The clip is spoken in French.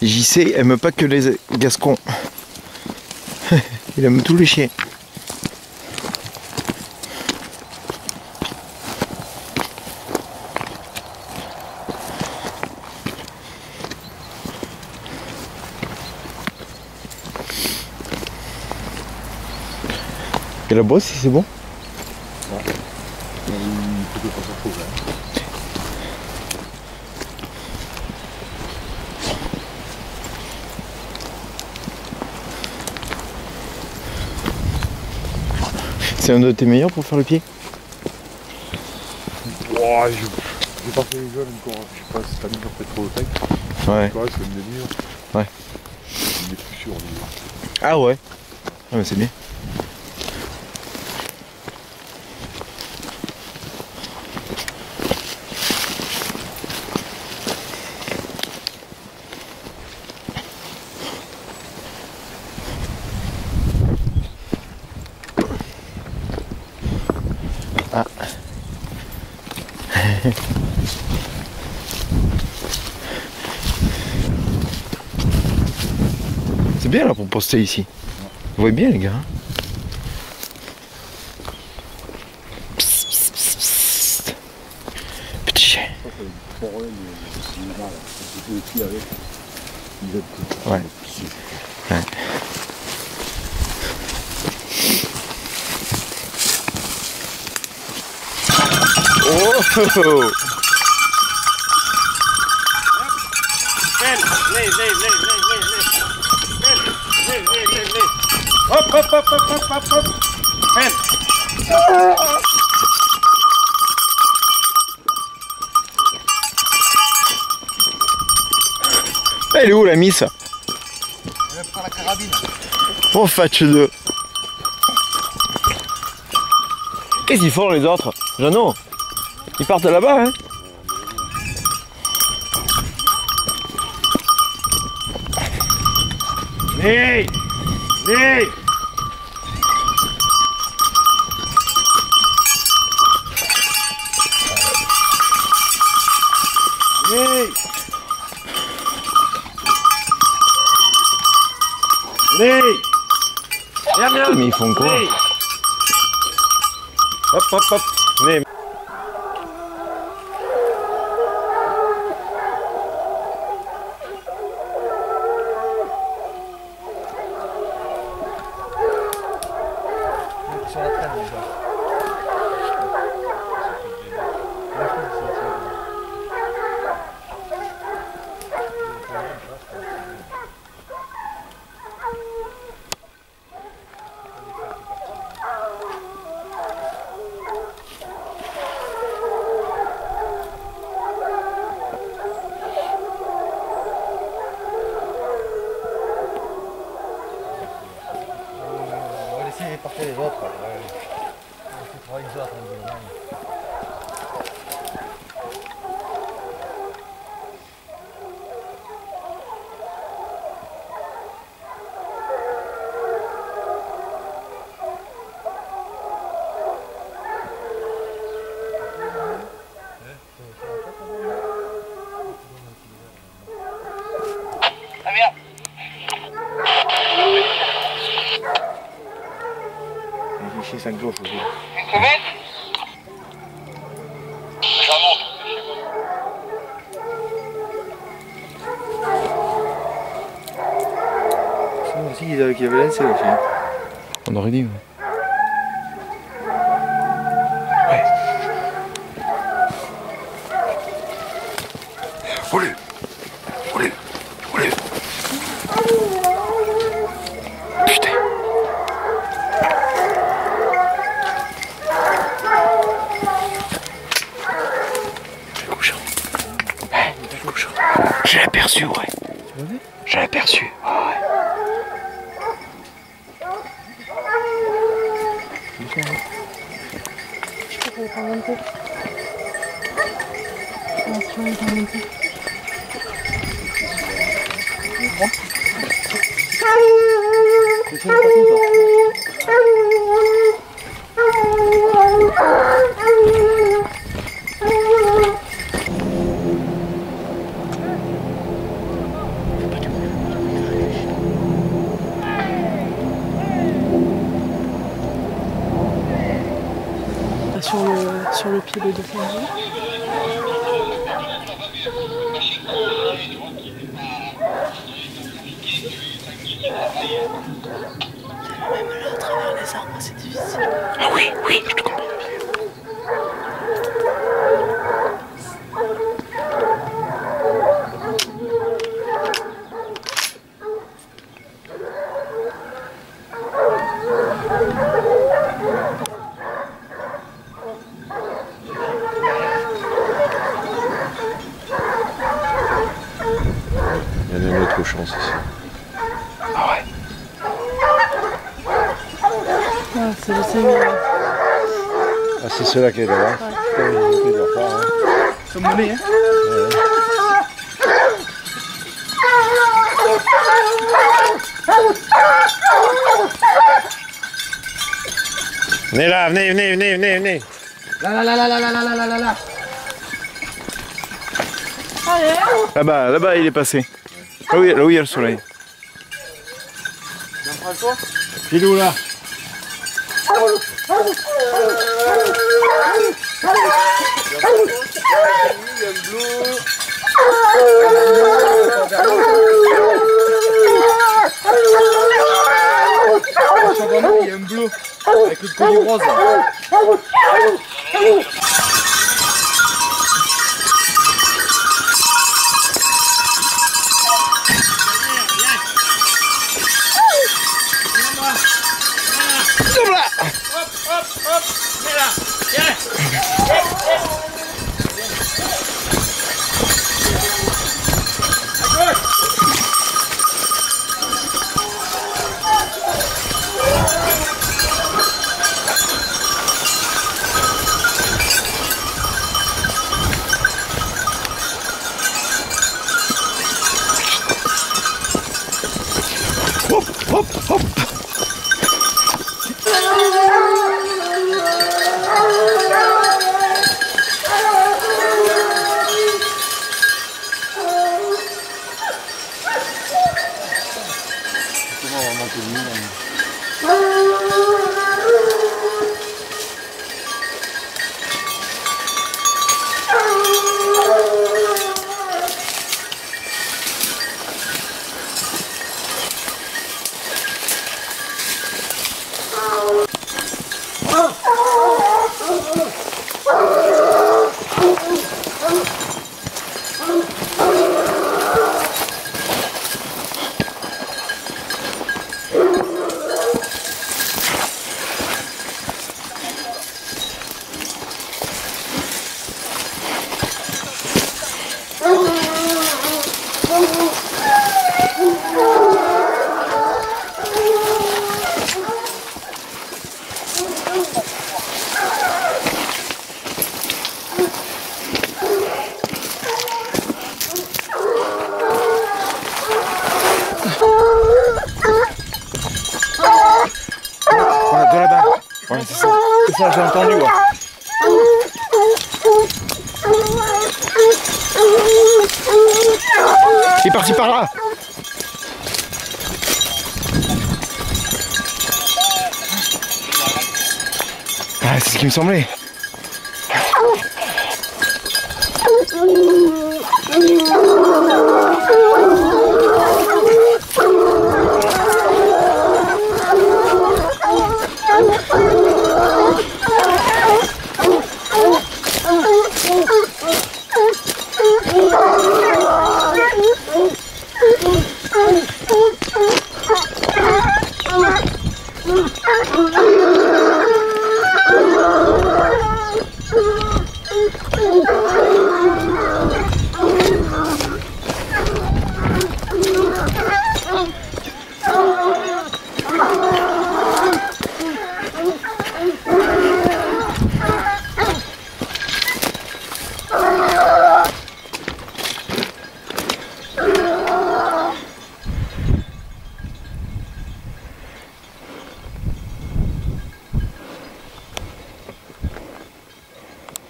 JC aime pas que les gascons. Il aime tous les chiens. Et la bosse, c'est bon? Ouais. Il peut pas s'en trouver. C'est un de tes meilleurs pour faire le pied? Wow, j'ai pas fait les jeunes encore, je sais pas si t'as mis après trop au taille. Ouais. Ouais, c'est une demi-heure. Ouais. Il est plus sûr. Ah ouais. Ah mais c'est bien. Ah. C'est bien là pour poster ici. Vous voyez bien les gars. Psst, psst, psst, psst. Petit chien. Ouais. Ouais. Oh! Hop, hop, hop, hop, hop, hop, hop. Elle est où la miss? Elle prend la carabine. Oh fatch 2. Qu'est-ce qu'ils font les autres? Jeannot? Ils partent là-bas hein? Hey! Hey! Hey! Hey! Viens, viens! Mais ils font quoi? Hey! Hop, hop, hop! Mais... Sur la traîne déjà. On va laisser partir les autres. On va les autres. Chez 5 jours, je vous dis. Une semaine? J'en monte. C'est aussi qu'ils avaient lancé aussi. Hein. On aurait dit. Ouais. Olé! Olé! Olé! Putain. J'ai aperçu, ouais. J'ai aperçu. Ah ouais. Je peux pas monter. Tu vas pas monter. Pas du sur le pied de descendre. Même là, à travers les arbres, c'est difficile. Ah oui, oui, je te comprends. Il y en a une autre chance ici. Ah ouais. Ah, c'est le Seigneur. Ah, c'est ceux-là qui est là-bas. C'est monnaie, hein. Venez là, venez. Là. Là-bas, il est passé. Là où il y a le soleil. Filou là. Il y a un bleu avec le collier rose. De là-bas. Ouais, c'est ça. C'est ça, j'ai entendu. Ouais. Il est parti par là. Ah, c'est ce qui me semblait.